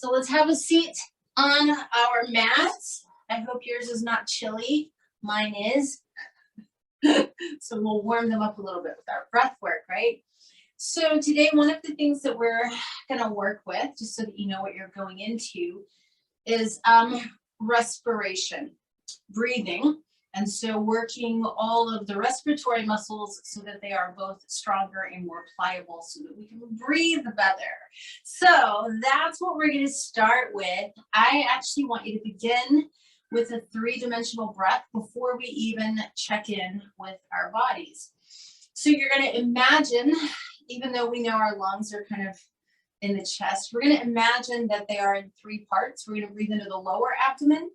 So let's have a seat on our mats. I hope yours is not chilly. Mine is. So we'll warm them up a little bit with our breath work, right? So today, one of the things that we're going to work with, just so that you know what you're going into, is respiration, breathing. And so working all of the respiratory muscles so that they are both stronger and more pliable so that we can breathe better. So that's what we're going to start with. I actually want you to begin with a 3-dimensional breath before we even check in with our bodies. So you're going to imagine, even though we know our lungs are kind of in the chest, we're going to imagine that they are in 3 parts. We're going to breathe into the lower abdomen,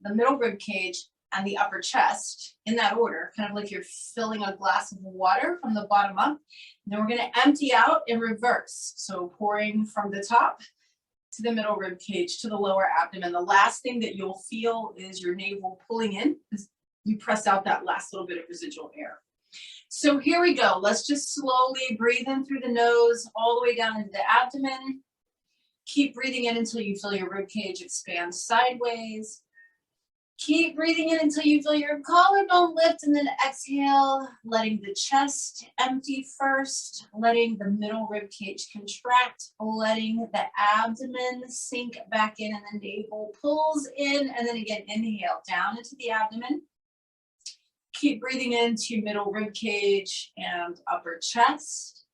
the middle rib cage, and the upper chest, in that order, kind of like you're filling a glass of water from the bottom up. And then we're going to empty out in reverse. So pouring from the top to the middle rib cage to the lower abdomen. The last thing that you'll feel is your navel pulling in as you press out that last little bit of residual air. So here we go. Let's just slowly breathe in through the nose, all the way down into the abdomen. Keep breathing in until you feel your rib cage expand sideways. Keep breathing in until you feel your collarbone lift, and then exhale, letting the chest empty first, letting the middle rib cage contract, letting the abdomen sink back in, and the navel pulls in, and then again, inhale down into the abdomen. Keep breathing into middle rib cage and upper chest,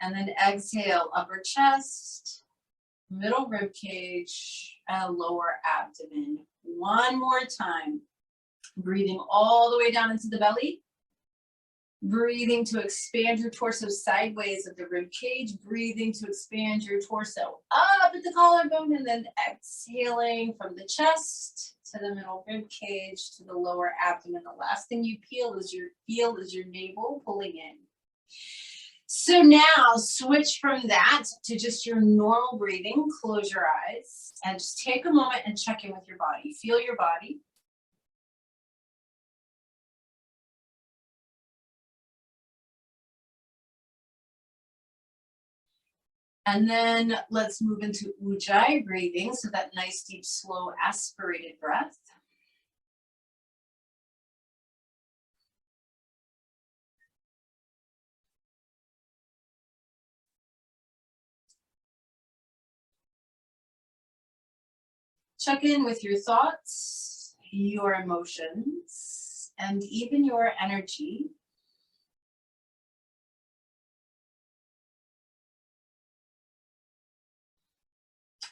and then exhale, upper chest, middle rib cage, and lower abdomen. One more time. Breathing all the way down into the belly. Breathing to expand your torso sideways of the rib cage. Breathing to expand your torso up at the collarbone, and then exhaling from the chest to the middle rib cage to the lower abdomen. The last thing you feel is your navel pulling in. So now switch from that to just your normal breathing. Close your eyes and just take a moment and check in with your body. Feel your body. And then let's move into Ujjayi breathing. So that nice, deep, slow, aspirated breath. Check in with your thoughts, your emotions, and even your energy.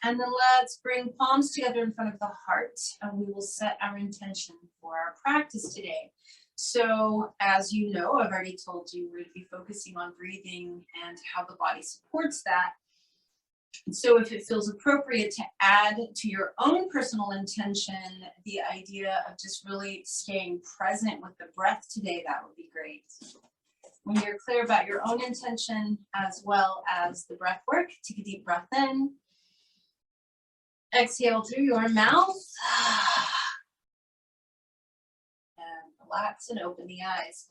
And then let's bring palms together in front of the heart, and we will set our intention for our practice today. So as you know, I've already told you we're going to be focusing on breathing and how the body supports that. So if it feels appropriate to add to your own personal intention the idea of just really staying present with the breath today, that would be great. When you're clear about your own intention as well as the breath work, take a deep breath in. Exhale through your mouth. And relax and open the eyes.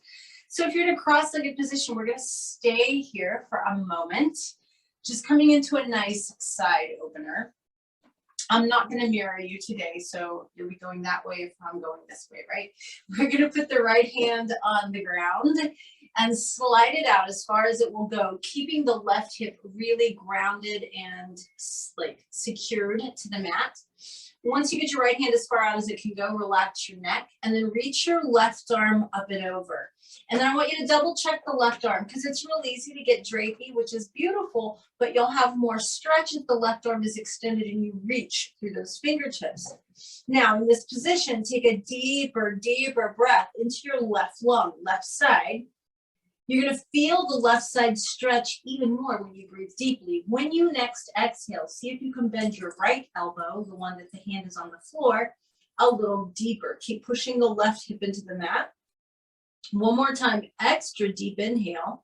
So if you're in a cross-legged position, we're going to stay here for a moment. Just coming into a nice side opener. I'm not going to mirror you today, so you'll be going that way if I'm going this way, right? We're going to put the right hand on the ground and slide it out as far as it will go, keeping the left hip really grounded and like secured to the mat. Once you get your right hand as far out as it can go, relax your neck and then reach your left arm up and over. And then I want you to double check the left arm because it's real easy to get drapey, which is beautiful, but you'll have more stretch if the left arm is extended and you reach through those fingertips. Now in this position, take a deeper, deeper breath into your left lung, left side. You're going to feel the left side stretch even more when you breathe deeply. When you next exhale, see if you can bend your right elbow, the one that the hand is on the floor, a little deeper. Keep pushing the left hip into the mat. One more time, extra deep inhale.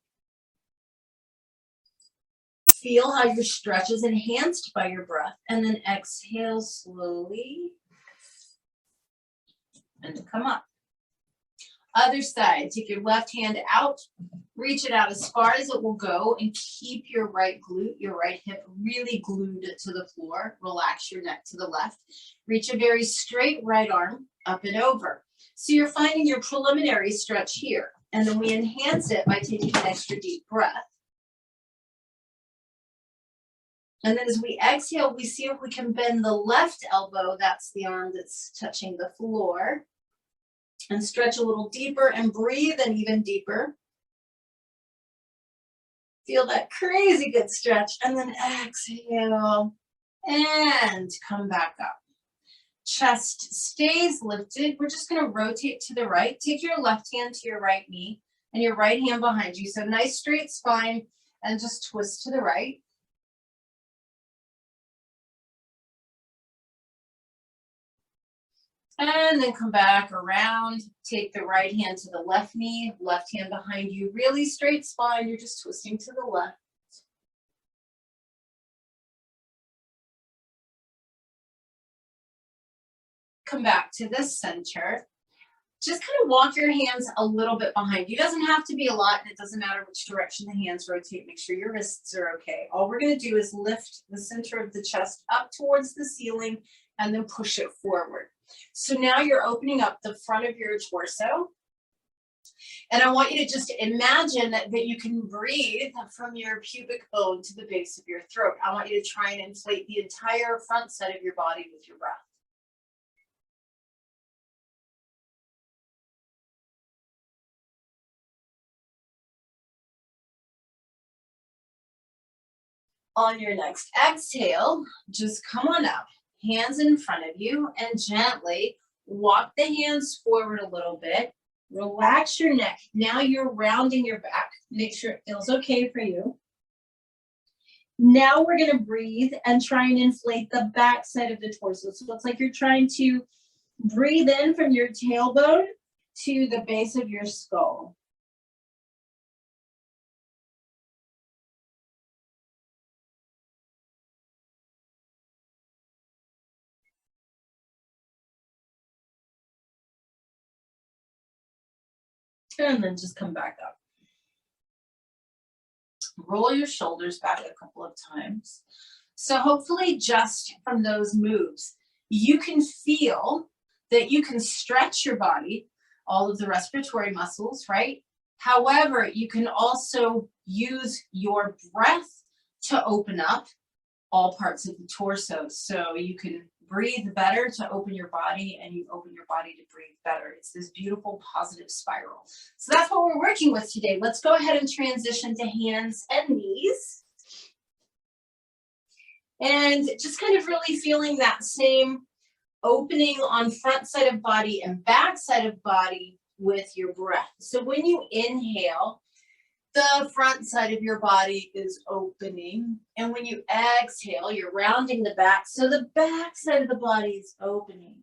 Feel how your stretch is enhanced by your breath. And then exhale slowly and come up. Other side, take your left hand out, reach it out as far as it will go, and keep your right glute, your right hip really glued to the floor. Relax your neck to the left. Reach a very straight right arm up and over. So you're finding your preliminary stretch here. And then we enhance it by taking an extra deep breath. And then as we exhale, we see if we can bend the left elbow. That's the arm that's touching the floor. And stretch a little deeper and breathe in even deeper. Feel that crazy good stretch. And then exhale and come back up. Chest stays lifted. We're just going to rotate to the right. Take your left hand to your right knee and your right hand behind you. So nice straight spine and just twist to the right. And then come back around. Take the right hand to the left knee, left hand behind you. Really straight spine. You're just twisting to the left. Come back to the center. Just kind of walk your hands a little bit behind you. It doesn't have to be a lot, and it doesn't matter which direction the hands rotate. Make sure your wrists are okay. All we're going to do is lift the center of the chest up towards the ceiling and then push it forward. So now you're opening up the front of your torso. And I want you to just imagine that you can breathe from your pubic bone to the base of your throat. I want you to try and inflate the entire front side of your body with your breath. On your next exhale, just come on up, hands in front of you, and gently walk the hands forward a little bit. Relax your neck. Now you're rounding your back. Make sure it feels okay for you. Now we're going to breathe and try and inflate the back side of the torso. So it's like you're trying to breathe in from your tailbone to the base of your skull. And then just come back up. Roll your shoulders back a couple of times. So hopefully just from those moves, you can feel that you can stretch your body, all of the respiratory muscles, right? However, you can also use your breath to open up all parts of the torso. So you can breathe better to open your body, and you open your body to breathe better. It's this beautiful positive spiral. So that's what we're working with today. Let's go ahead and transition to hands and knees. And just kind of really feeling that same opening on front side of body and back side of body with your breath. So when you inhale, the front side of your body is opening. And when you exhale, you're rounding the back. So the back side of the body is opening.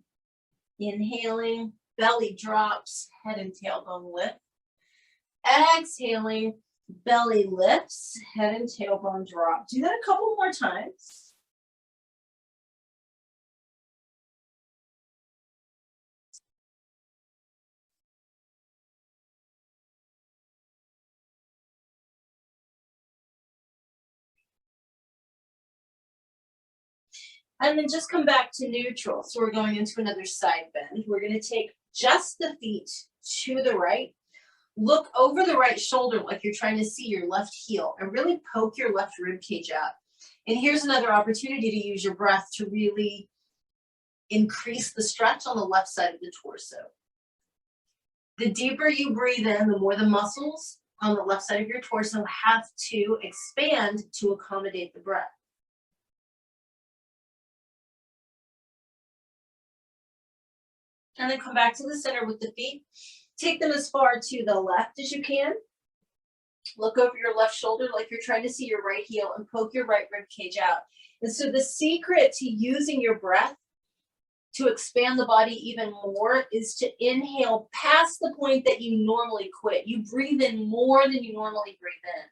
Inhaling, belly drops, head and tailbone lift. Exhaling, belly lifts, head and tailbone drop. Do that a couple more times. And then just come back to neutral. So we're going into another side bend. We're going to take just the feet to the right. Look over the right shoulder like you're trying to see your left heel, and really poke your left rib cage out. And here's another opportunity to use your breath to really increase the stretch on the left side of the torso. The deeper you breathe in, the more the muscles on the left side of your torso have to expand to accommodate the breath. And then come back to the center with the feet. Take them as far to the left as you can. Look over your left shoulder like you're trying to see your right heel, and poke your right rib cage out. And so the secret to using your breath to expand the body even more is to inhale past the point that you normally quit. You breathe in more than you normally breathe in.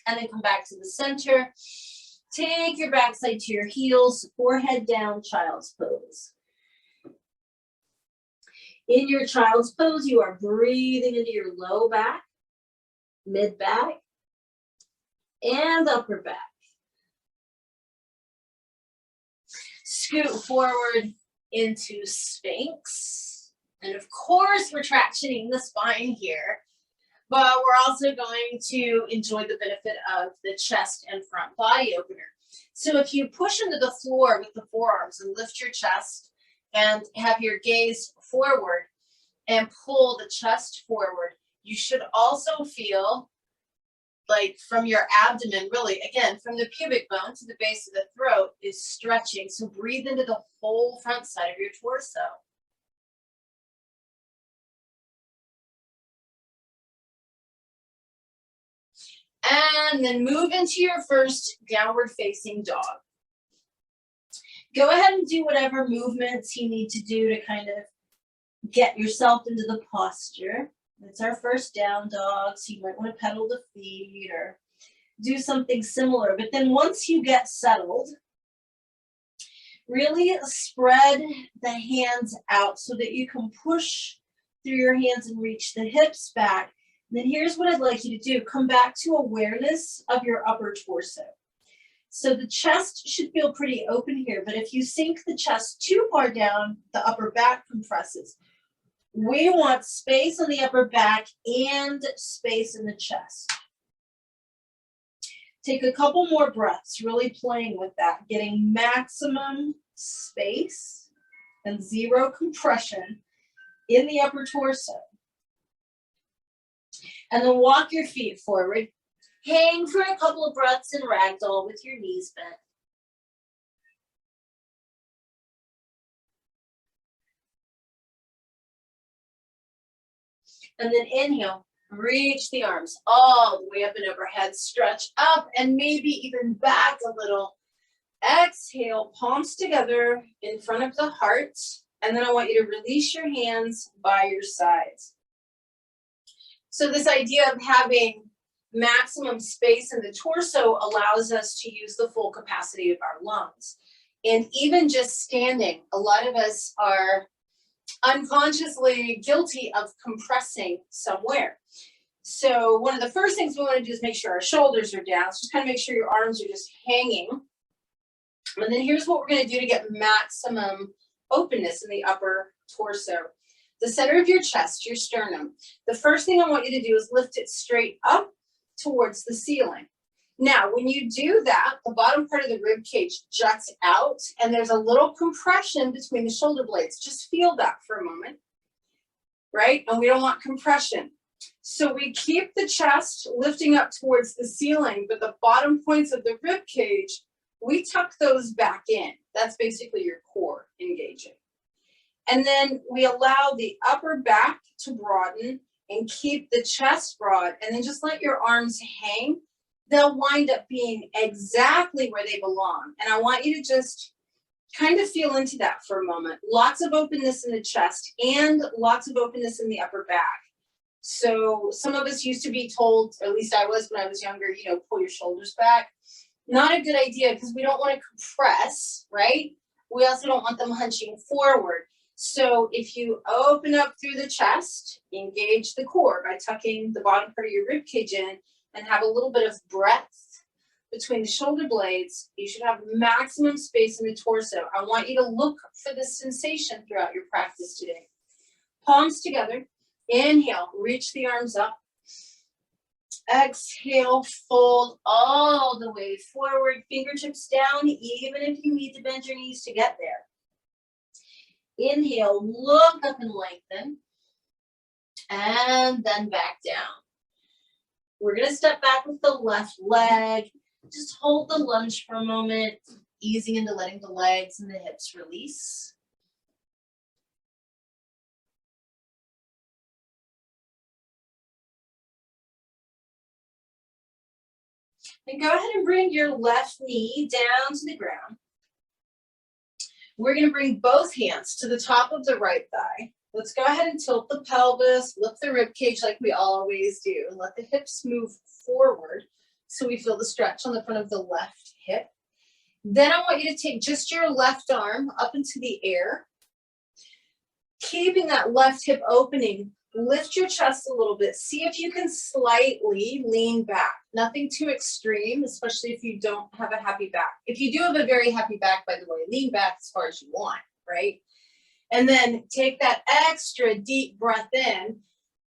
And then come back to the center. Take your backside to your heels, forehead down, child's pose. In your child's pose, you are breathing into your low back, mid back, and upper back. Scoot forward into Sphinx. And of course, we're tractioning the spine here, but we're also going to enjoy the benefit of the chest and front body opener. So if you push into the floor with the forearms and lift your chest and have your gaze forward and pull the chest forward, you should also feel like from your abdomen, really, again, from the pubic bone to the base of the throat is stretching. So breathe into the whole front side of your torso. And then move into your first downward facing dog. Go ahead and do whatever movements you need to do to kind of get yourself into the posture. It's our first down dog, so you might want to pedal the feet or do something similar. But then once you get settled, really spread the hands out so that you can push through your hands and reach the hips back. And then here's what I'd like you to do. Come back to awareness of your upper torso. So the chest should feel pretty open here, but if you sink the chest too far down, the upper back compresses. We want space on the upper back and space in the chest. Take a couple more breaths, really playing with that, getting maximum space and zero compression in the upper torso. And then walk your feet forward. Hang for a couple of breaths in ragdoll with your knees bent. And then inhale, reach the arms all the way up and overhead, stretch up and maybe even back a little. Exhale, palms together in front of the heart. And then I want you to release your hands by your sides. So this idea of having maximum space in the torso allows us to use the full capacity of our lungs. And even just standing, a lot of us are unconsciously guilty of compressing somewhere. So one of the first things we want to do is make sure our shoulders are down. So just kind of make sure your arms are just hanging. And then here's what we're going to do to get maximum openness in the upper torso. The center of your chest, your sternum. The first thing I want you to do is lift it straight up towards the ceiling. Now, when you do that, the bottom part of the rib cage juts out and there's a little compression between the shoulder blades. Just feel that for a moment, right? And we don't want compression. So we keep the chest lifting up towards the ceiling, but the bottom points of the rib cage, we tuck those back in. That's basically your core engaging. And then we allow the upper back to broaden and keep the chest broad, and then just let your arms hang. They'll wind up being exactly where they belong. And I want you to just kind of feel into that for a moment. Lots of openness in the chest and lots of openness in the upper back. So some of us used to be told, or at least I was when I was younger, you know, pull your shoulders back. Not a good idea because we don't want to compress, right? We also don't want them hunching forward. So if you open up through the chest, engage the core by tucking the bottom part of your rib cage in and have a little bit of breadth between the shoulder blades, you should have maximum space in the torso. I want you to look for this sensation throughout your practice today. Palms together. Inhale, reach the arms up. Exhale, fold all the way forward, fingertips down, even if you need to bend your knees to get there. Inhale, look up and lengthen, and then back down. We're going to step back with the left leg. Just hold the lunge for a moment, easing into letting the legs and the hips release. And go ahead and bring your left knee down to the ground. We're going to bring both hands to the top of the right thigh. Let's go ahead and tilt the pelvis, lift the rib cage like we always do, and let the hips move forward so we feel the stretch on the front of the left hip. Then I want you to take just your left arm up into the air, keeping that left hip opening. Lift your chest a little bit. See if you can slightly lean back. Nothing too extreme, especially if you don't have a happy back. If you do have a very happy back, by the way, lean back as far as you want, right? And then take that extra deep breath in.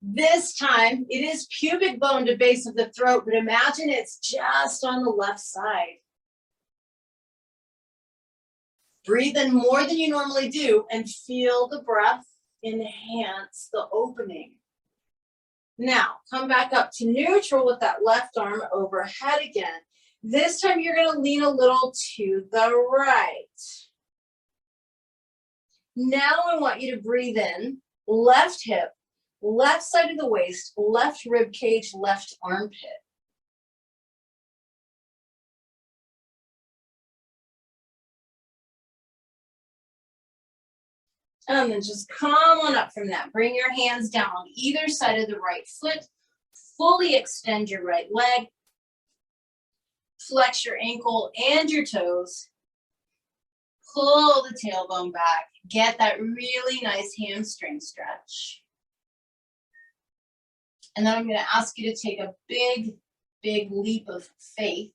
This time, it is pubic bone to base of the throat, but imagine it's just on the left side. Breathe in more than you normally do and feel the breath enhance the opening. Now, come back up to neutral with that left arm overhead again. This time, you're going to lean a little to the right. Now, I want you to breathe in, left hip, left side of the waist, left rib cage, left armpit. And then just come on up from that. Bring your hands down on either side of the right foot. Fully extend your right leg. Flex your ankle and your toes. Pull the tailbone back. Get that really nice hamstring stretch. And then I'm going to ask you to take a big, big leap of faith.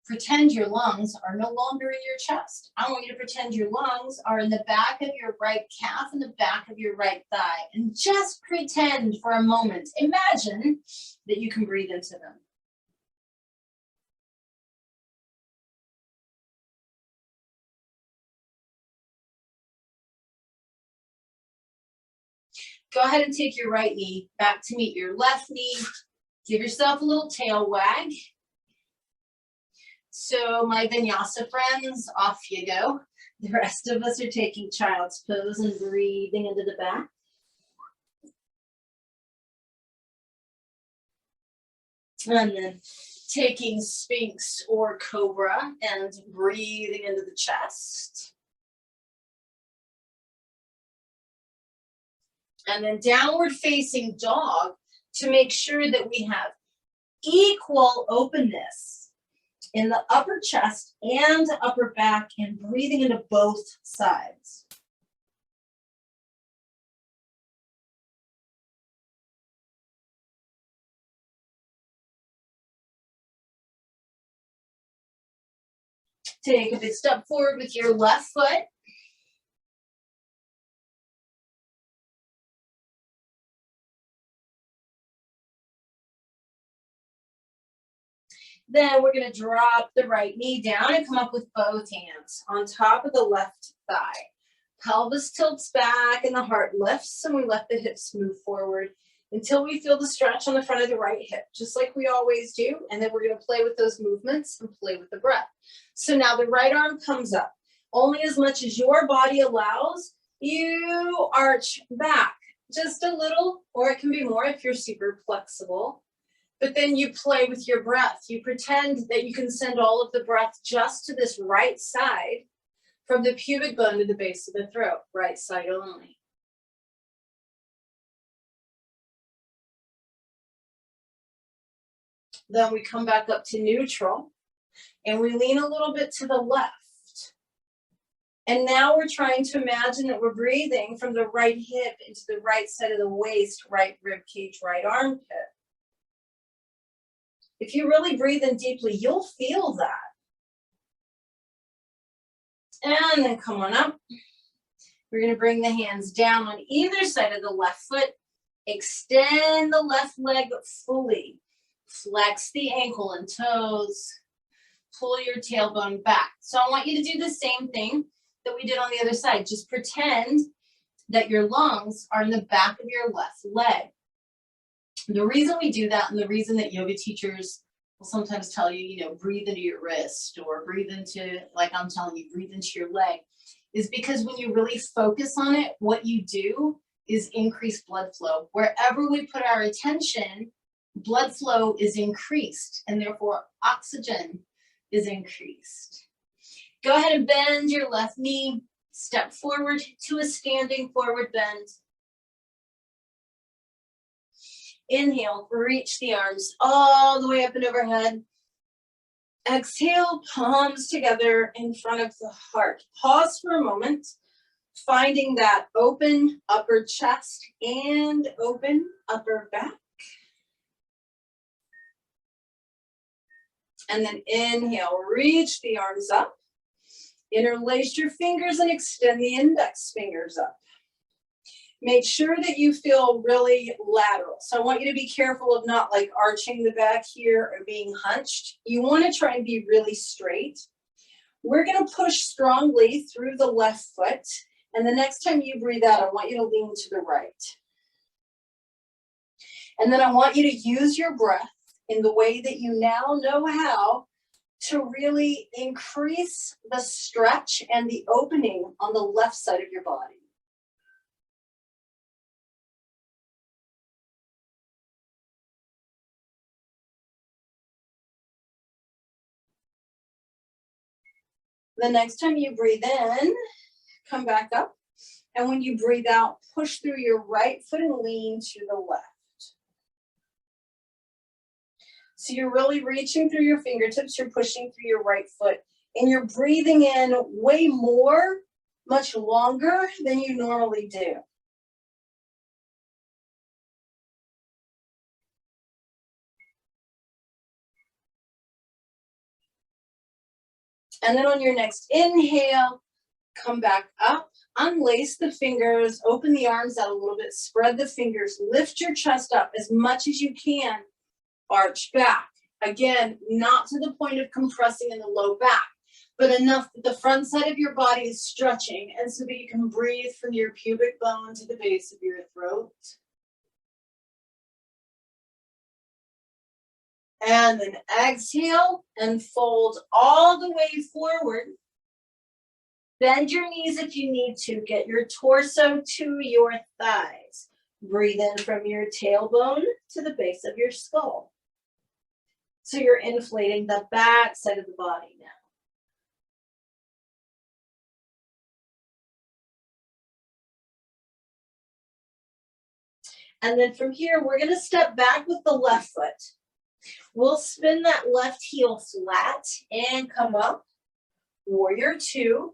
Pretend your lungs are no longer in your chest. I want you to pretend your lungs are in the back of your right calf and the back of your right thigh. And just pretend for a moment. Imagine that you can breathe into them. Go ahead and take your right knee back to meet your left knee. Give yourself a little tail wag. So my vinyasa friends, off you go. The rest of us are taking child's pose and breathing into the back. And then taking Sphinx or Cobra and breathing into the chest. And then downward facing dog to make sure that we have equal openness in the upper chest and upper back and breathing into both sides. Take a big step forward with your left foot. Then we're going to drop the right knee down and come up with both hands on top of the left thigh. Pelvis tilts back and the heart lifts, and we let the hips move forward until we feel the stretch on the front of the right hip, just like we always do. And then we're going to play with those movements and play with the breath. So now the right arm comes up. Only as much as your body allows, you arch back just a little, or it can be more if you're super flexible. But then you play with your breath. You pretend that you can send all of the breath just to this right side from the pubic bone to the base of the throat, right side only. Then we come back up to neutral and we lean a little bit to the left. And now we're trying to imagine that we're breathing from the right hip into the right side of the waist, right rib cage, right armpit. If you really breathe in deeply, you'll feel that. And then come on up. We're going to bring the hands down on either side of the left foot. Extend the left leg fully. Flex the ankle and toes. Pull your tailbone back. So I want you to do the same thing that we did on the other side. Just pretend that your lungs are in the back of your left leg. The reason we do that, and the reason that yoga teachers will sometimes tell you, breathe into your wrist or breathe into, like I'm telling you, breathe into your leg, is because when you really focus on it, what you do is increase blood flow. Wherever we put our attention, blood flow is increased, and therefore oxygen is increased. Go ahead and bend your left knee, step forward to a standing forward bend. Inhale, reach the arms all the way up and overhead. Exhale, palms together in front of the heart. Pause for a moment, finding that open upper chest and open upper back. And then inhale, reach the arms up. Interlace your fingers and extend the index fingers up. Make sure that you feel really lateral. So I want you to be careful of not like arching the back here or being hunched. You want to try and be really straight. We're going to push strongly through the left foot. And the next time you breathe out, I want you to lean to the right. And then I want you to use your breath in the way that you now know how to really increase the stretch and the opening on the left side of your body. The next time you breathe in, come back up. And when you breathe out, push through your right foot and lean to the left. So you're really reaching through your fingertips, you're pushing through your right foot, and you're breathing in way more, much longer than you normally do. And then on your next inhale, come back up, unlace the fingers, open the arms out a little bit, spread the fingers, lift your chest up as much as you can, arch back. Again, not to the point of compressing in the low back, but enough that the front side of your body is stretching and so that you can breathe from your pubic bone to the base of your throat. And then exhale and fold all the way forward. Bend your knees if you need to. Get your torso to your thighs. Breathe in from your tailbone to the base of your skull. So you're inflating the back side of the body now. And then from here, we're going to step back with the left foot. We'll spin that left heel flat and come up, warrior two.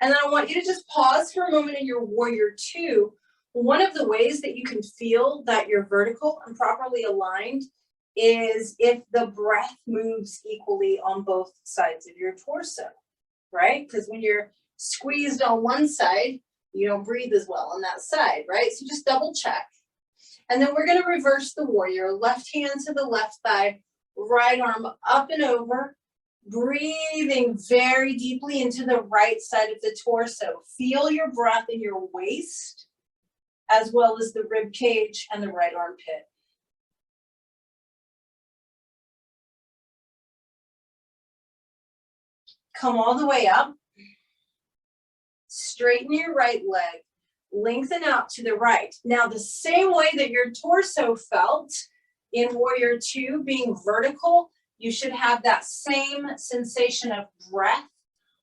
And then I want you to just pause for a moment in your warrior two. One of the ways that you can feel that you're vertical and properly aligned is if the breath moves equally on both sides of your torso, right? Because when you're squeezed on one side, you don't breathe as well on that side, right? So just double check. And then we're going to reverse the warrior. Left hand to the left thigh, right arm up and over, breathing very deeply into the right side of the torso. Feel your breath in your waist, as well as the rib cage and the right armpit. Come all the way up. Straighten your right leg. Lengthen out to the right. Now, the same way that your torso felt in warrior two being vertical, you should have that same sensation of breath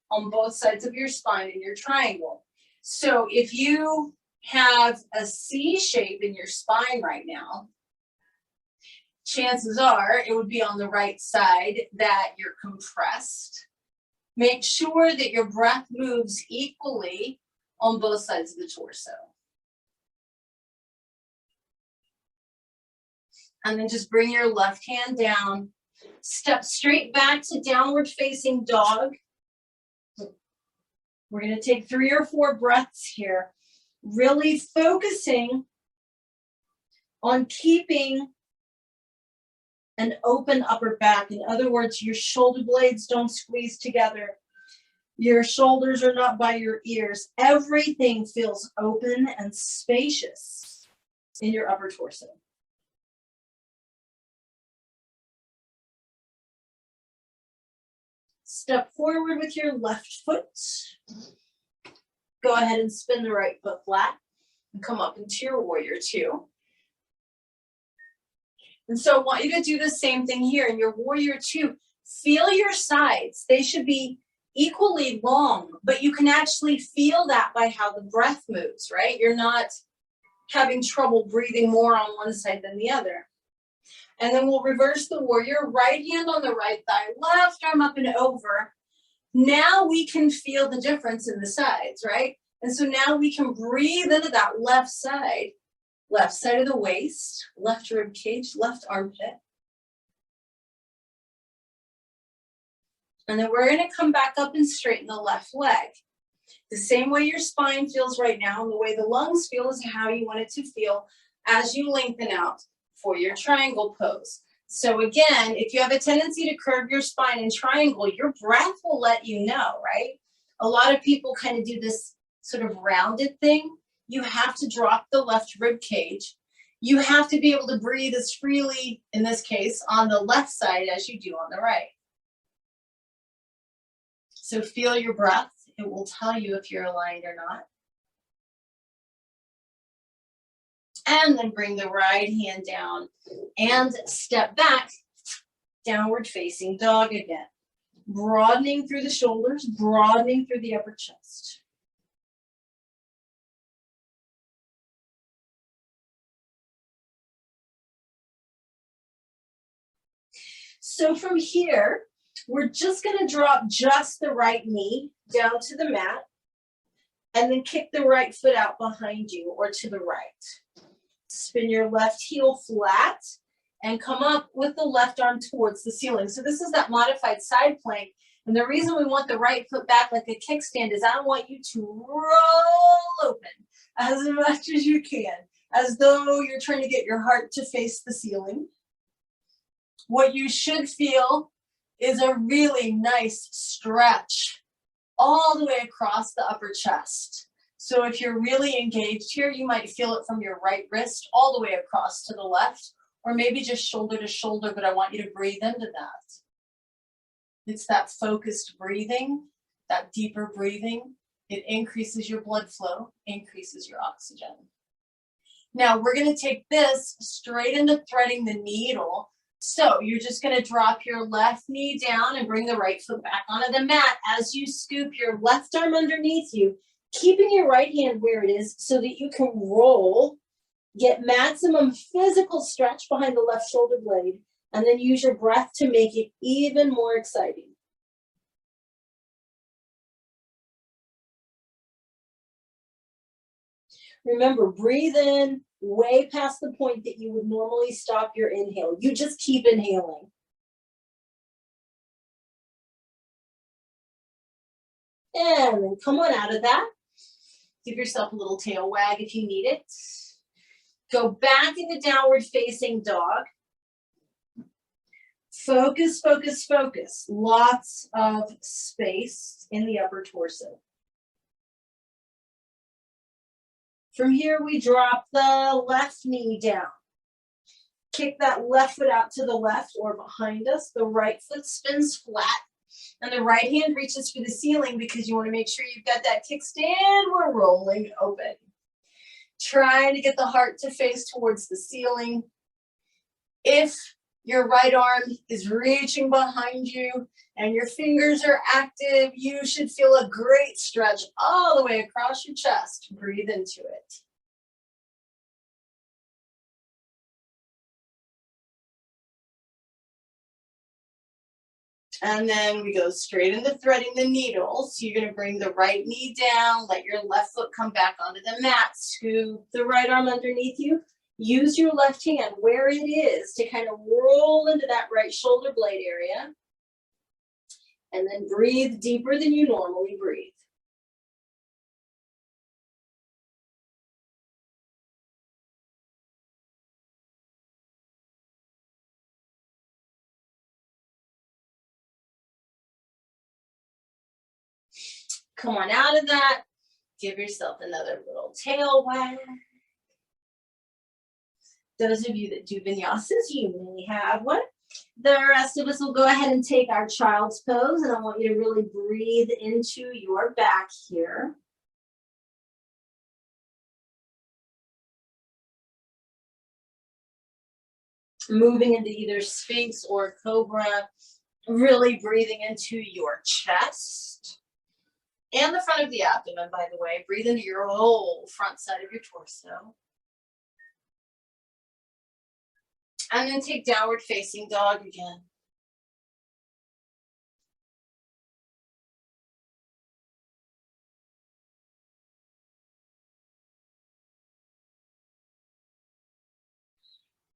on both sides of your spine in your triangle. So if you have a C shape in your spine right now, chances are it would be on the right side that you're compressed. Make sure that your breath moves equally on both sides of the torso. And then just bring your left hand down. Step straight back to downward facing dog. We're going to take 3 or 4 breaths here, really focusing on keeping an open upper back. In other words, your shoulder blades don't squeeze together. Your shoulders are not by your ears. Everything feels open and spacious in your upper torso. Step forward with your left foot. Go ahead and spin the right foot flat and come up into your warrior two. And so I want you to do the same thing here in your warrior two. Feel your sides. They should be equally long, but you can actually feel that by how the breath moves, right? You're not having trouble breathing more on one side than the other. And then we'll reverse the warrior, right hand on the right thigh, left arm up and over. Now we can feel the difference in the sides, right? And so now we can breathe into that left side of the waist, left rib cage, left armpit. And then we're gonna come back up and straighten the left leg. The same way your spine feels right now and the way the lungs feel is how you want it to feel as you lengthen out for your triangle pose. So again, if you have a tendency to curve your spine in triangle, your breath will let you know, right? A lot of people kind of do this sort of rounded thing. You have to drop the left rib cage. You have to be able to breathe as freely, in this case, on the left side as you do on the right. So feel your breath. It will tell you if you're aligned or not. And then bring the right hand down and step back, downward facing dog again. Broadening through the shoulders, broadening through the upper chest. So from here, we're just gonna drop just the right knee down to the mat and then kick the right foot out behind you or to the right. Spin your left heel flat and come up with the left arm towards the ceiling. So this is that modified side plank. And the reason we want the right foot back like a kickstand is I want you to roll open as much as you can, as though you're trying to get your heart to face the ceiling. What you should feel is a really nice stretch all the way across the upper chest. So if you're really engaged here, you might feel it from your right wrist all the way across to the left, or maybe just shoulder to shoulder, but I want you to breathe into that. It's that focused breathing, that deeper breathing. It increases your blood flow, increases your oxygen. Now we're gonna take this straight into threading the needle. So you're just gonna drop your left knee down and bring the right foot back onto the mat as you scoop your left arm underneath you, keeping your right hand where it is so that you can roll, get maximum physical stretch behind the left shoulder blade, and then use your breath to make it even more exciting. Remember, breathe in way past the point that you would normally stop your inhale. You just keep inhaling. And then come on out of that. Give yourself a little tail wag if you need it. Go back into downward facing dog. Focus, focus, focus. Lots of space in the upper torso. From here, we drop the left knee down. Kick that left foot out to the left or behind us. The right foot spins flat. And the right hand reaches for the ceiling because you want to make sure you've got that kickstand. We're rolling open. Trying to get the heart to face towards the ceiling. If your right arm is reaching behind you and your fingers are active, you should feel a great stretch all the way across your chest. Breathe into it. And then we go straight into threading the needle. So you're going to bring the right knee down, let your left foot come back onto the mat, scoop the right arm underneath you. Use your left hand where it is to kind of roll into that right shoulder blade area. And then breathe deeper than you normally breathe. Come on out of that. Give yourself another little tail wag. Those of you that do vinyasas, you may have one. The rest of us will go ahead and take our child's pose, and I want you to really breathe into your back here. Moving into either Sphinx or Cobra, really breathing into your chest. And the front of the abdomen, by the way. Breathe into your whole front side of your torso. And then take downward facing dog again.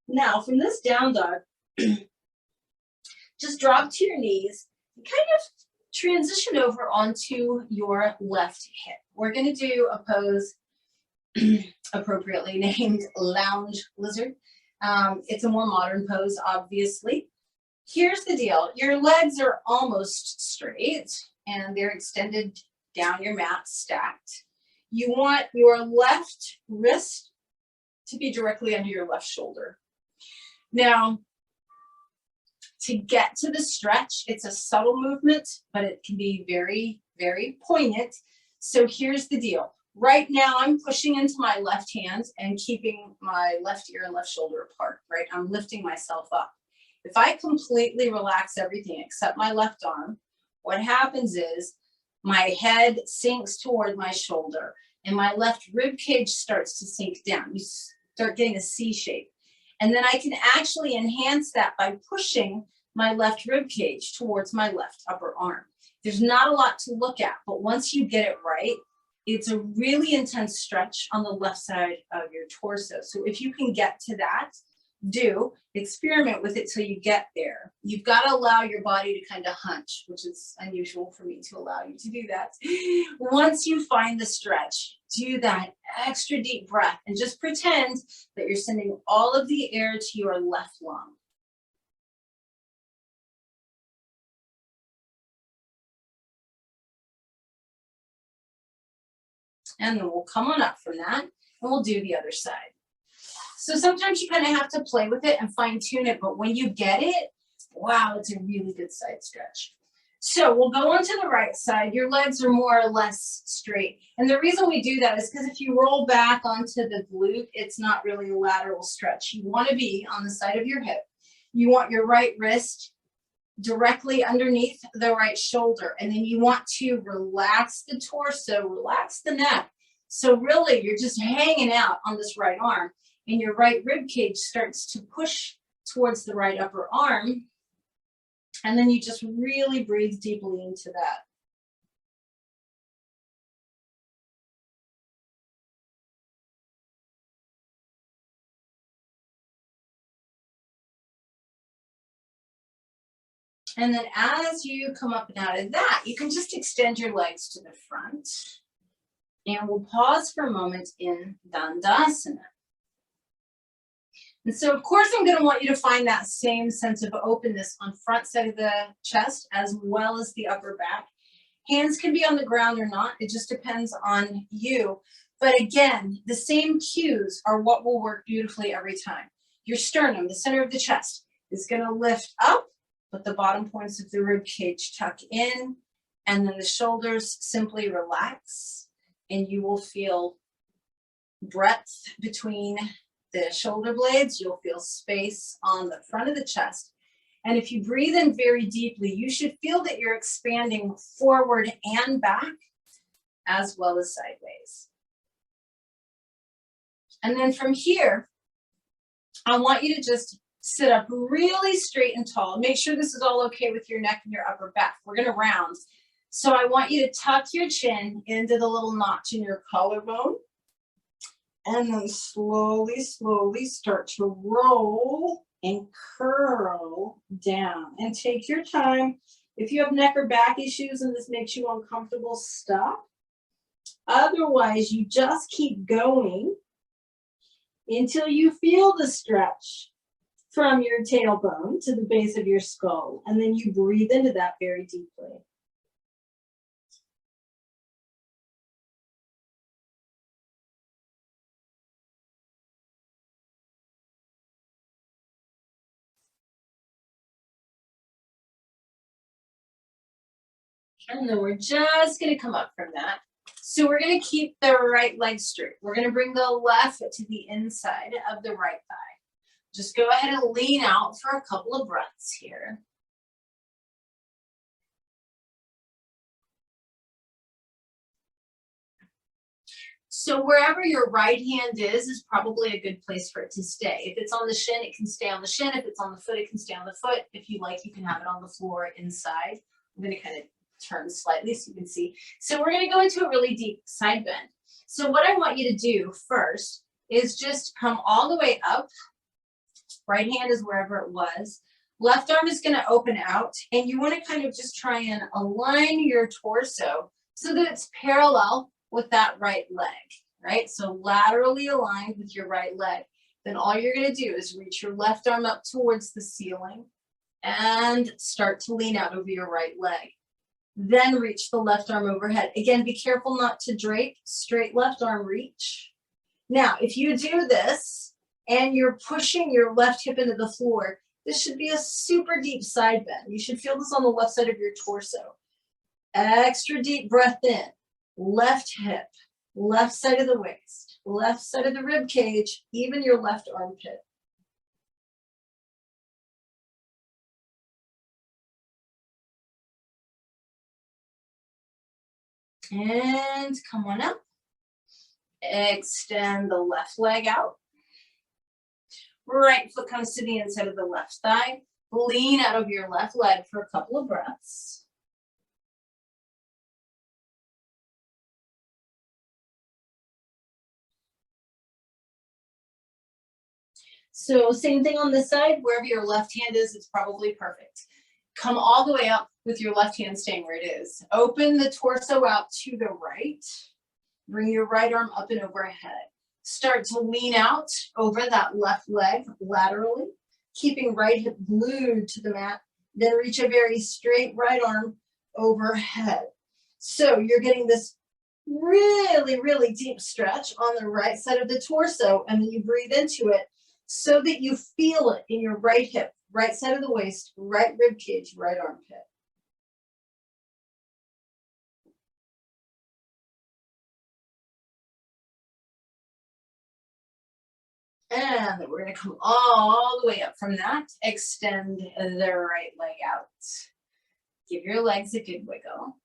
Now from this down dog, just drop to your knees and kind of transition over onto your left hip. We're going to do a pose appropriately named lounge lizard. It's a more modern pose, obviously. Here's the deal. Your legs are almost straight and they're extended down your mat, stacked. You want your left wrist to be directly under your left shoulder. Now, to get to the stretch, it's a subtle movement, but it can be very, very poignant. So here's the deal. Right now, I'm pushing into my left hand and keeping my left ear and left shoulder apart, right? I'm lifting myself up. If I completely relax everything except my left arm, what happens is my head sinks toward my shoulder and my left rib cage starts to sink down. You start getting a C shape. And then I can actually enhance that by pushing my left rib cage towards my left upper arm. There's not a lot to look at, but once you get it right, it's a really intense stretch on the left side of your torso. So if you can get to that, experiment with it till you get there. You've got to allow your body to kind of hunch, which is unusual for me to allow you to do that. Once you find the stretch, do that extra deep breath and just pretend that you're sending all of the air to your left lung. And then we'll come on up from that and we'll do the other side. So sometimes you kind of have to play with it and fine tune it, but when you get it, wow, it's a really good side stretch. So we'll go on to the right side. Your legs are more or less straight. And the reason we do that is because if you roll back onto the glute, it's not really a lateral stretch. You want to be on the side of your hip. You want your right wrist directly underneath the right shoulder. And then you want to relax the torso, relax the neck. So really, you're just hanging out on this right arm. And your right rib cage starts to push towards the right upper arm. And then you just really breathe deeply into that. And then as you come up and out of that, you can just extend your legs to the front. And we'll pause for a moment in Dandasana. And so, of course, I'm going to want you to find that same sense of openness on front side of the chest as well as the upper back. Hands can be on the ground or not. It just depends on you. But again, the same cues are what will work beautifully every time. Your sternum, the center of the chest, is going to lift up, but the bottom points of the rib cage tuck in, and then the shoulders simply relax, and you will feel breadth between the shoulder blades. You'll feel space on the front of the chest. And if you breathe in very deeply, you should feel that you're expanding forward and back, as well as sideways. And then from here, I want you to just sit up really straight and tall. Make sure this is all okay with your neck and your upper back. We're going to round. So I want you to tuck your chin into the little notch in your collarbone. And then slowly, slowly start to roll and curl down. And take your time. If you have neck or back issues and this makes you uncomfortable, stop. Otherwise, you just keep going until you feel the stretch from your tailbone to the base of your skull. And then you breathe into that very deeply. And then we're just going to come up from that. So we're going to keep the right leg straight. We're going to bring the left to the inside of the right thigh. Just go ahead and lean out for a couple of breaths here. So wherever your right hand is probably a good place for it to stay. If it's on the shin, it can stay on the shin. If it's on the foot, it can stay on the foot. If you like, you can have it on the floor inside. I'm going to kind of turn slightly so you can see. So we're going to go into a really deep side bend. So what I want you to do first is just come all the way up. Right hand is wherever it was. Left arm is going to open out, and you want to kind of just try and align your torso so that it's parallel with that right leg, right? So laterally aligned with your right leg. Then all you're going to do is reach your left arm up towards the ceiling and start to lean out over your right leg. Then reach the left arm overhead. Again, be careful not to drape. Straight left arm reach. Now, if you do this and you're pushing your left hip into the floor, this should be a super deep side bend. You should feel this on the left side of your torso. Extra deep breath in. Left hip, left side of the waist, left side of the rib cage, even your left armpit. And come on up. Extend the left leg out. Right foot comes to the inside of the left thigh. Lean out of your left leg for a couple of breaths. So same thing on this side, wherever your left hand is, it's probably perfect. Come all the way up with your left hand staying where it is. Open the torso out to the right. Bring your right arm up and overhead. Start to lean out over that left leg laterally, keeping right hip glued to the mat. Then reach a very straight right arm overhead. So you're getting this really, really deep stretch on the right side of the torso, and then you breathe into it so that you feel it in your right hip, right side of the waist, right rib cage, right armpit. And we're going to come all the way up from that. Extend the right leg out. Give your legs a good wiggle.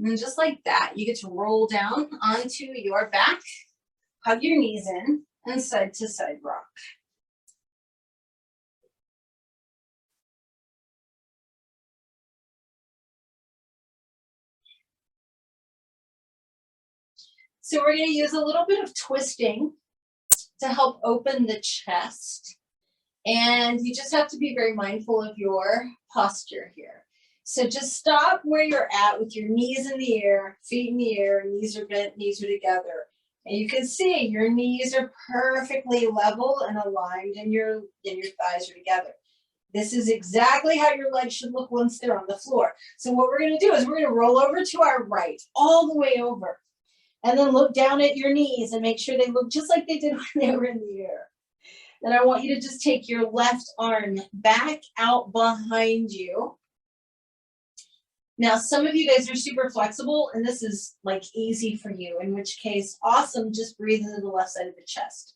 And then just like that, you get to roll down onto your back, hug your knees in, and side to side rock. So we're going to use a little bit of twisting to help open the chest. And you just have to be very mindful of your posture here. So just stop where you're at with your knees in the air, feet in the air, knees are bent, knees are together. And you can see your knees are perfectly level and aligned, and your thighs are together. This is exactly how your legs should look once they're on the floor. So what we're going to do is we're going to roll over to our right, all the way over. And then look down at your knees and make sure they look just like they did when they were in the air. Then I want you to just take your left arm back out behind you. Now, some of you guys are super flexible, and this is like easy for you, in which case, awesome, just breathe into the left side of the chest.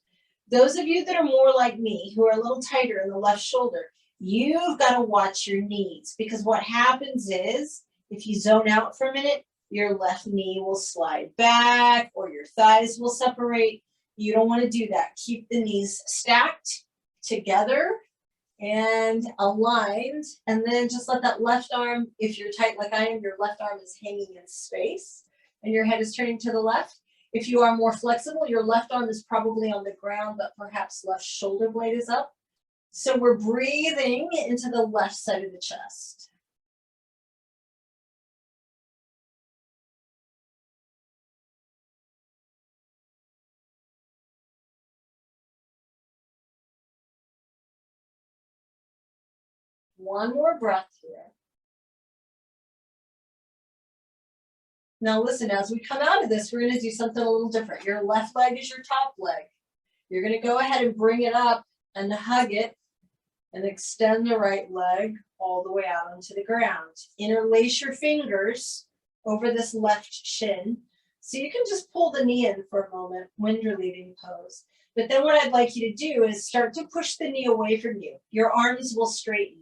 Those of you that are more like me, who are a little tighter in the left shoulder, you've got to watch your knees, because what happens is, if you zone out for a minute, your left knee will slide back or your thighs will separate. You don't want to do that. Keep the knees stacked together and aligned, and then just let that left arm, if you're tight like I am, your left arm is hanging in space and your head is turning to the left. If you are more flexible, your left arm is probably on the ground, but perhaps left shoulder blade is up. So we're breathing into the left side of the chest. One more breath here. Now listen, as we come out of this, we're going to do something a little different. Your left leg is your top leg. You're going to go ahead and bring it up and hug it and extend the right leg all the way out onto the ground. Interlace your fingers over this left shin. So you can just pull the knee in for a moment when you're leaving pose. But then what I'd like you to do is start to push the knee away from you. Your arms will straighten.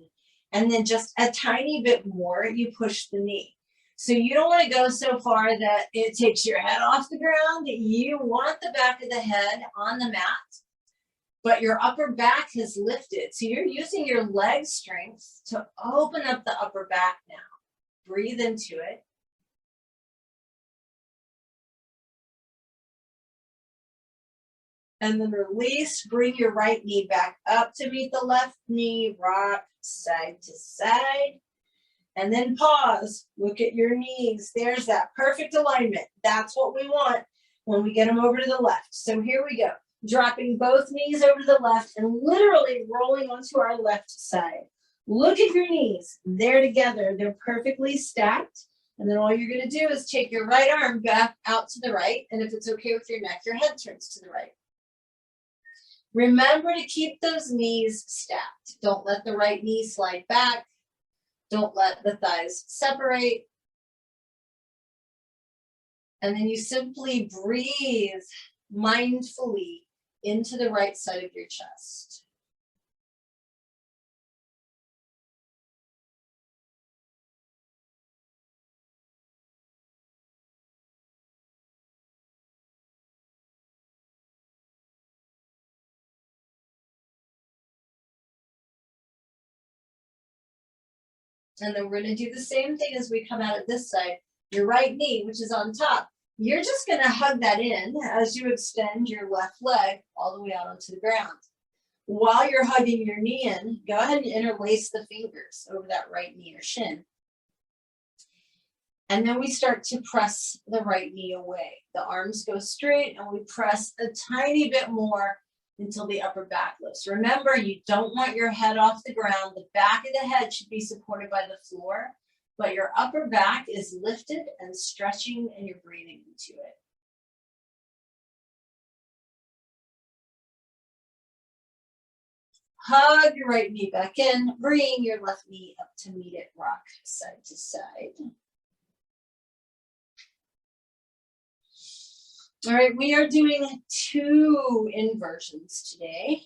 And then just a tiny bit more, you push the knee. So you don't want to go so far that it takes your head off the ground. You want the back of the head on the mat, but your upper back has lifted. So you're using your leg strength to open up the upper back now. Breathe into it. And then release, bring your right knee back up to meet the left knee, rock side to side. And then pause, look at your knees. There's that perfect alignment. That's what we want when we get them over to the left. So here we go. Dropping both knees over to the left and literally rolling onto our left side. Look at your knees. They're together. They're perfectly stacked. And then all you're going to do is take your right arm back out to the right. And if it's okay with your neck, your head turns to the right. Remember to keep those knees stacked. Don't let the right knee slide back. Don't let the thighs separate. And then you simply breathe mindfully into the right side of your chest. And then we're going to do the same thing as we come out of this side. Your right knee, which is on top, you're just going to hug that in as you extend your left leg all the way out onto the ground. While you're hugging your knee in, go ahead and interlace the fingers over that right knee or shin. And then we start to press the right knee away. The arms go straight and we press a tiny bit more until the upper back lifts. Remember, you don't want your head off the ground. The back of the head should be supported by the floor, but your upper back is lifted and stretching and you're breathing into it. Hug your right knee back in. Bring your left knee up to meet it. Rock side to side. All right, we are doing 2 inversions today.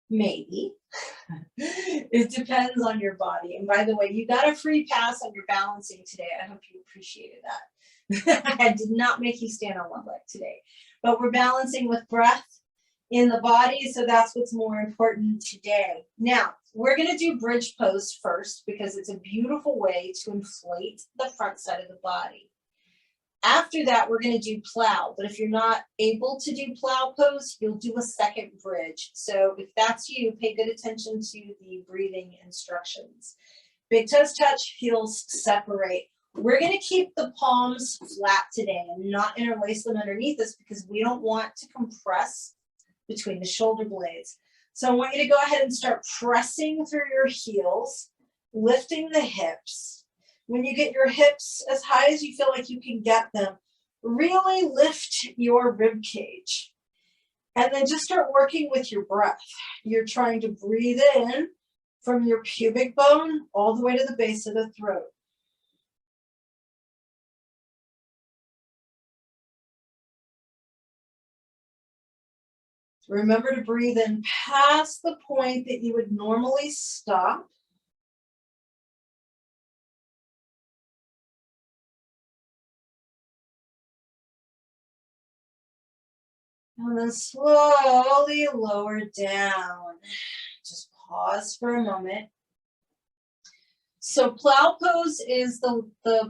Maybe. It depends on your body. And by the way, you got a free pass on your balancing today. I hope you appreciated that. I did not make you stand on one leg today. But we're balancing with breath in the body, so that's what's more important today. Now, we're going to do bridge pose first because it's a beautiful way to inflate the front side of the body. After that, we're going to do plow, but if you're not able to do plow pose, you'll do a second bridge. So if that's you, pay good attention to the breathing instructions. Big toes touch, heels separate. We're going to keep the palms flat today and not interlace them underneath us because we don't want to compress between the shoulder blades. So I want you to go ahead and start pressing through your heels, lifting the hips. When you get your hips as high as you feel like you can get them, really lift your rib cage. And then just start working with your breath. You're trying to breathe in from your pubic bone all the way to the base of the throat. Remember to breathe in past the point that you would normally stop. And then slowly lower down. Just pause for a moment. So plow pose is the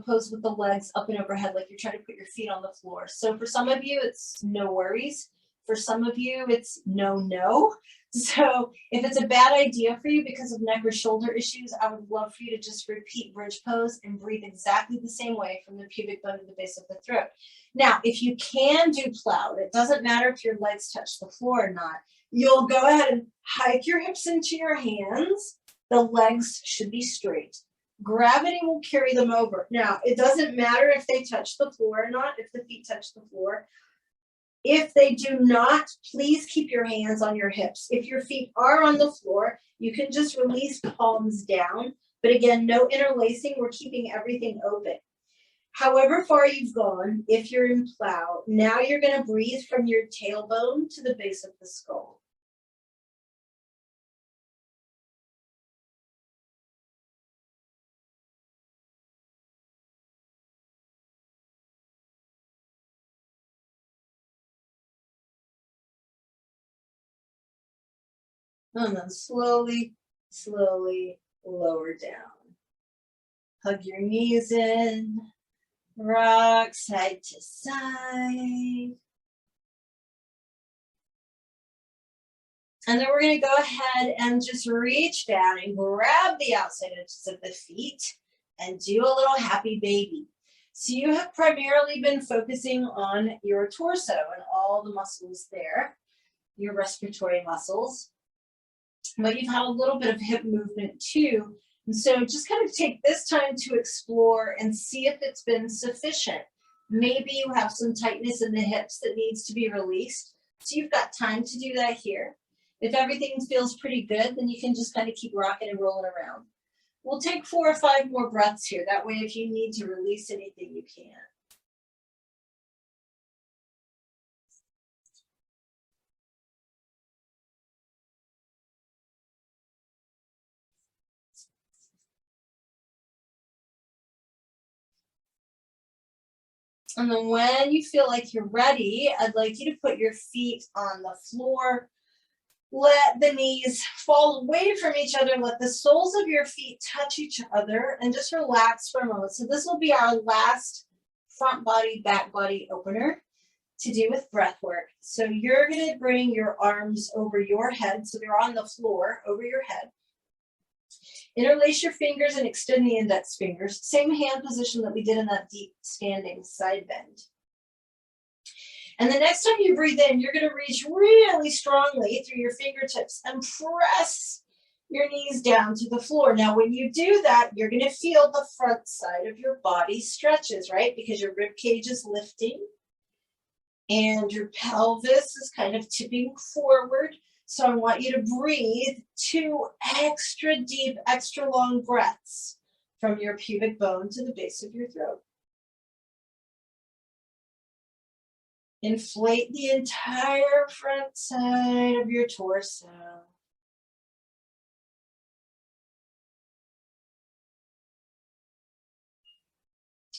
pose with the legs up and overhead, like you're trying to put your feet on the floor. So for some of you, it's no worries. For some of you, it's no. So if it's a bad idea for you because of neck or shoulder issues, I would love for you to just repeat bridge pose and breathe exactly the same way from the pubic bone to the base of the throat. Now, if you can do plow, it doesn't matter if your legs touch the floor or not. You'll go ahead and hike your hips into your hands. The legs should be straight. Gravity will carry them over. Now, it doesn't matter if they touch the floor or not, if the feet touch the floor. If they do not, please keep your hands on your hips. If your feet are on the floor, you can just release palms down. But again, no interlacing. We're keeping everything open. However far you've gone, if you're in plow, now you're going to breathe from your tailbone to the base of the skull. And then slowly, slowly lower down. Hug your knees in. Rock side to side. And then we're going to go ahead and just reach down and grab the outside edges of the feet and do a little happy baby. So you have primarily been focusing on your torso and all the muscles there, your respiratory muscles. But you've had a little bit of hip movement too. And so just kind of take this time to explore and see if it's been sufficient. Maybe you have some tightness in the hips that needs to be released. So you've got time to do that here. If everything feels pretty good, then you can just kind of keep rocking and rolling around. We'll take 4 or 5 more breaths here. That way, if you need to release anything, you can. And then when you feel like you're ready, I'd like you to put your feet on the floor. Let the knees fall away from each other. Let the soles of your feet touch each other and just relax for a moment. So this will be our last front body, back body opener to do with breath work. So you're going to bring your arms over your head. So they're on the floor over your head. Interlace your fingers and extend the index fingers. Same hand position that we did in that deep standing side bend. And the next time you breathe in, you're going to reach really strongly through your fingertips and press your knees down to the floor. Now, when you do that, you're going to feel the front side of your body stretches, right? Because your rib cage is lifting and your pelvis is kind of tipping forward. So I want you to breathe 2 extra deep, extra long breaths from your pubic bone to the base of your throat. Inflate the entire front side of your torso.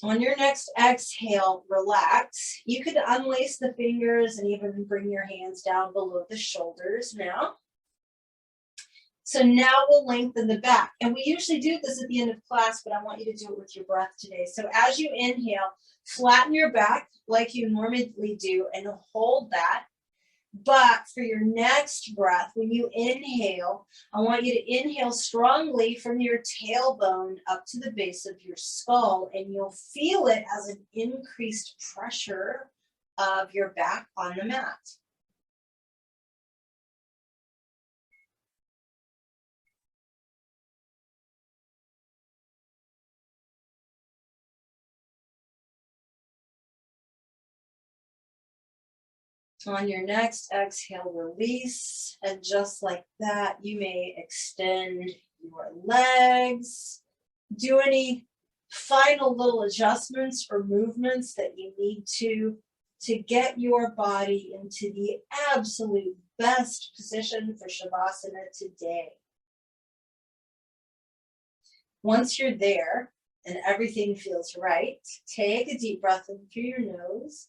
On your next exhale, relax. You could unlace the fingers and even bring your hands down below the shoulders now. So now we'll lengthen the back. And we usually do this at the end of class, but I want you to do it with your breath today. So as you inhale, flatten your back like you normally do and hold that. But for your next breath, when you inhale, I want you to inhale strongly from your tailbone up to the base of your skull, and you'll feel it as an increased pressure of your back on the mat. On your next exhale, release, and just like that, you may extend your legs. Do any final little adjustments or movements that you need to get your body into the absolute best position for Shavasana today. Once you're there and everything feels right, take a deep breath in through your nose.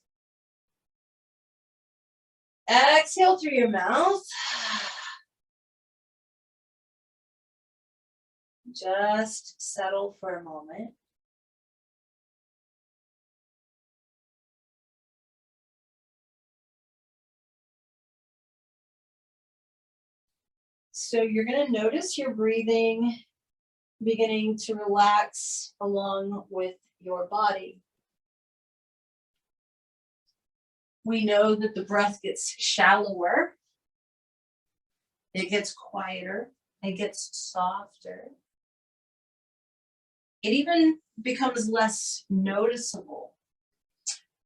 Exhale through your mouth. Just settle for a moment. So you're going to notice your breathing beginning to relax along with your body. We know that the breath gets shallower, it gets quieter, it gets softer. It even becomes less noticeable.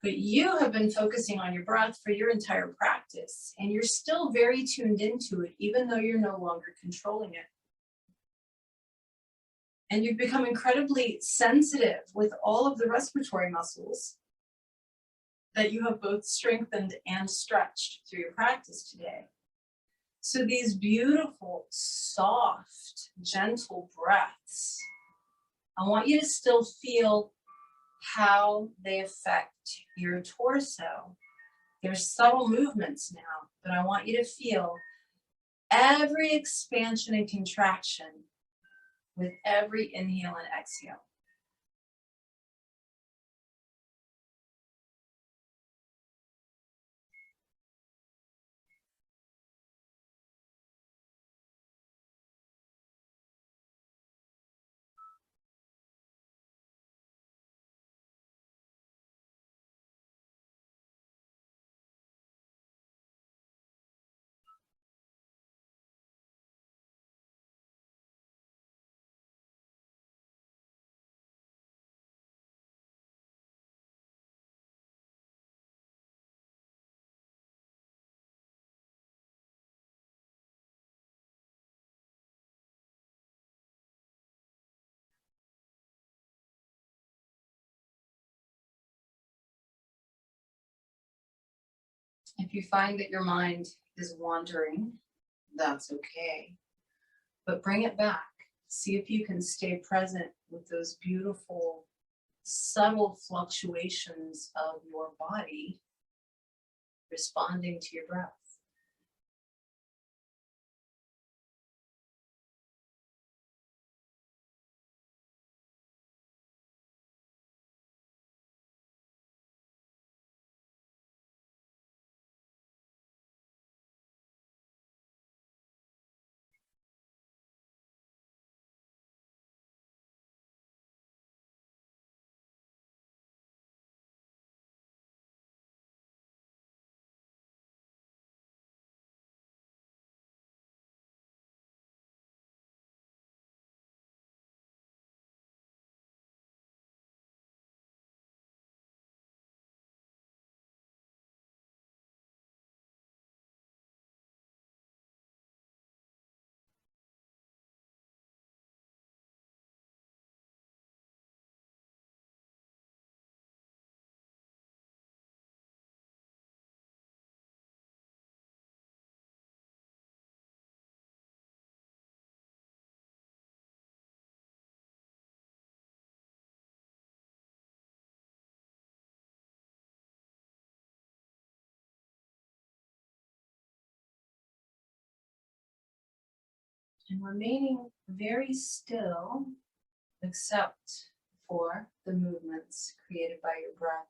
But you have been focusing on your breath for your entire practice, and you're still very tuned into it, even though you're no longer controlling it. And you've become incredibly sensitive with all of the respiratory muscles that you have both strengthened and stretched through your practice today. So these beautiful, soft, gentle breaths, I want you to still feel how they affect your torso. There's subtle movements now, but I want you to feel every expansion and contraction with every inhale and exhale. If you find that your mind is wandering, that's okay. But bring it back. See if you can stay present with those beautiful, subtle fluctuations of your body responding to your breath. And remaining very still, except for the movements created by your breath.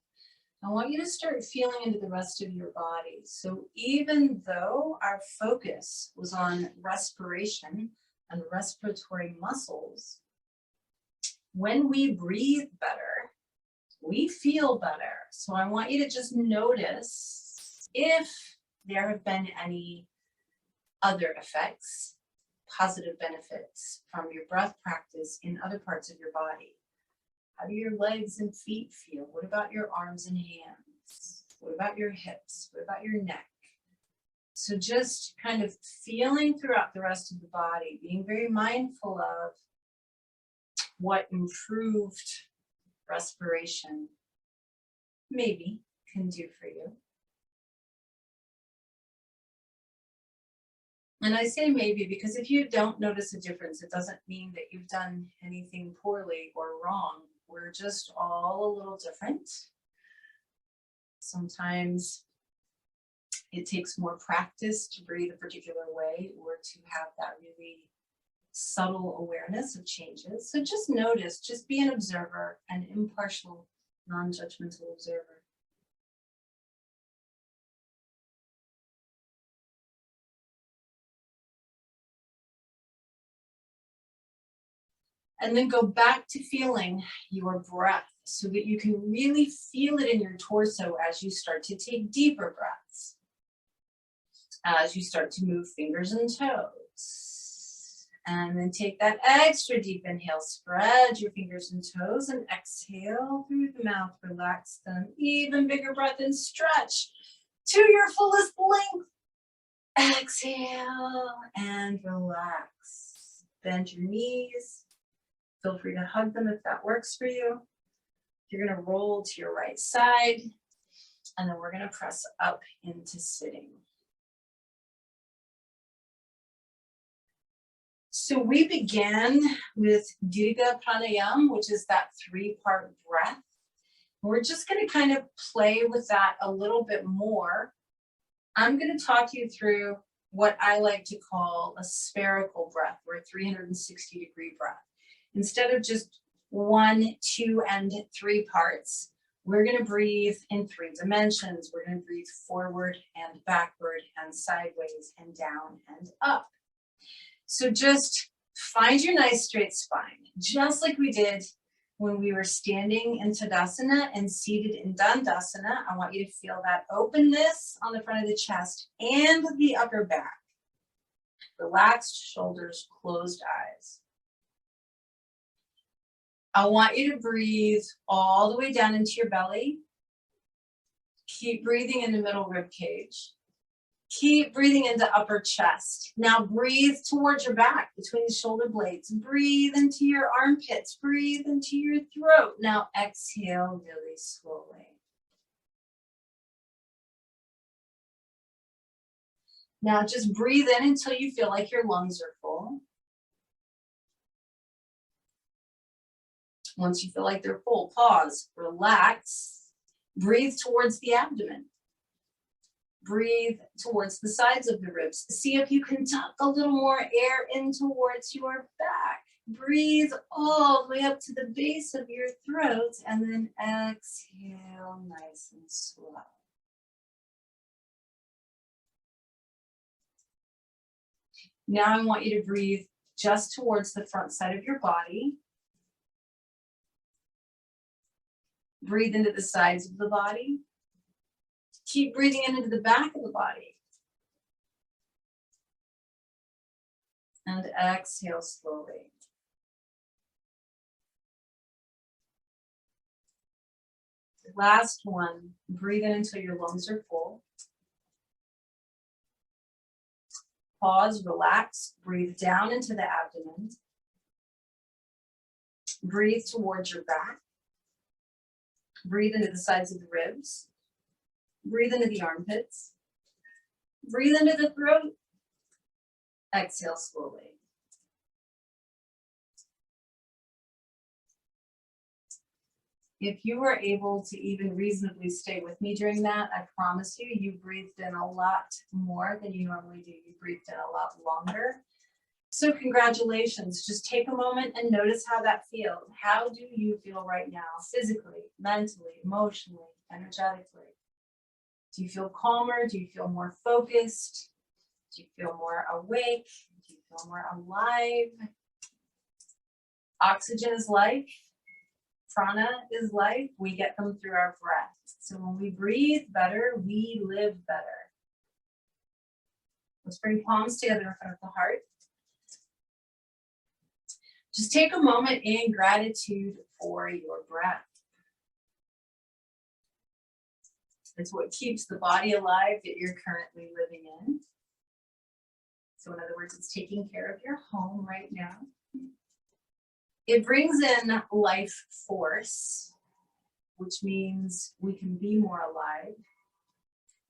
I want you to start feeling into the rest of your body. So even though our focus was on respiration and respiratory muscles, when we breathe better, we feel better. So I want you to just notice if there have been any other effects, positive benefits from your breath practice in other parts of your body. How do your legs and feet feel? What about your arms and hands? What about your hips? What about your neck? So just kind of feeling throughout the rest of the body, being very mindful of what improved respiration maybe can do for you. And I say maybe because if you don't notice a difference, it doesn't mean that you've done anything poorly or wrong. We're just all a little different. Sometimes it takes more practice to breathe a particular way or to have that really subtle awareness of changes. So just notice, just be an observer, an impartial, non-judgmental observer. And then go back to feeling your breath so that you can really feel it in your torso as you start to take deeper breaths. As you start to move fingers and toes. And then take that extra deep inhale, spread your fingers and toes and exhale through the mouth, relax them. Even bigger breath and stretch to your fullest length. Exhale and relax. Bend your knees. Feel free to hug them if that works for you. You're going to roll to your right side, and then we're going to press up into sitting. So we began with Dirga Pranayam, which is that 3-part breath. We're just going to kind of play with that a little bit more. I'm going to talk you through what I like to call a spherical breath or a 360-degree breath. Instead of just 1, 2, and 3 parts, we're going to breathe in 3 dimensions. We're going to breathe forward and backward and sideways and down and up. So just find your nice straight spine, just like we did when we were standing in Tadasana and seated in Dandasana. I want you to feel that openness on the front of the chest and the upper back. Relaxed shoulders, closed eyes. I want you to breathe all the way down into your belly. Keep breathing in the middle rib cage. Keep breathing into upper chest. Now breathe towards your back, between the shoulder blades. Breathe into your armpits. Breathe into your throat. Now exhale really slowly. Now just breathe in until you feel like your lungs are full. Once you feel like they're full, pause, relax. Breathe towards the abdomen. Breathe towards the sides of the ribs. See if you can tuck a little more air in towards your back. Breathe all the way up to the base of your throat and then exhale nice and slow. Now I want you to breathe just towards the front side of your body. Breathe into the sides of the body. Keep breathing into the back of the body. And exhale slowly. Last one, breathe in until your lungs are full. Pause, relax, breathe down into the abdomen. Breathe towards your back. Breathe into the sides of the ribs. Breathe into the armpits. Breathe into the throat. Exhale slowly. If you were able to even reasonably stay with me during that, I promise you, you breathed in a lot more than you normally do. You breathed in a lot longer. So congratulations. Just take a moment and notice how that feels. How do you feel right now? Physically, mentally, emotionally, energetically? Do you feel calmer? Do you feel more focused? Do you feel more awake? Do you feel more alive? Oxygen is life. Prana is life. We get them through our breath. So when we breathe better, we live better. Let's bring palms together in front of the heart. Just take a moment in gratitude for your breath. It's what keeps the body alive that you're currently living in. So in other words, it's taking care of your home right now. It brings in life force, which means we can be more alive.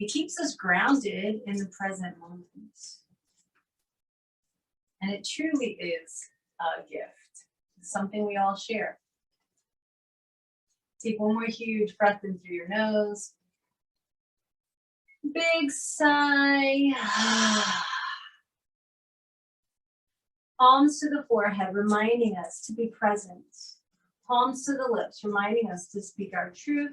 It keeps us grounded in the present moment. And it truly is a gift. It's something we all share. Take one more huge breath in through your nose. Big sigh. Palms to the forehead, reminding us to be present. Palms to the lips, reminding us to speak our truth.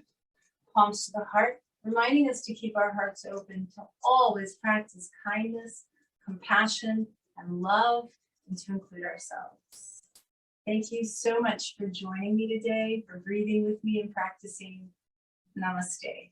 Palms to the heart, reminding us to keep our hearts open, to always practice kindness, compassion, and love, and to include ourselves. Thank you so much for joining me today, for breathing with me and practicing. Namaste.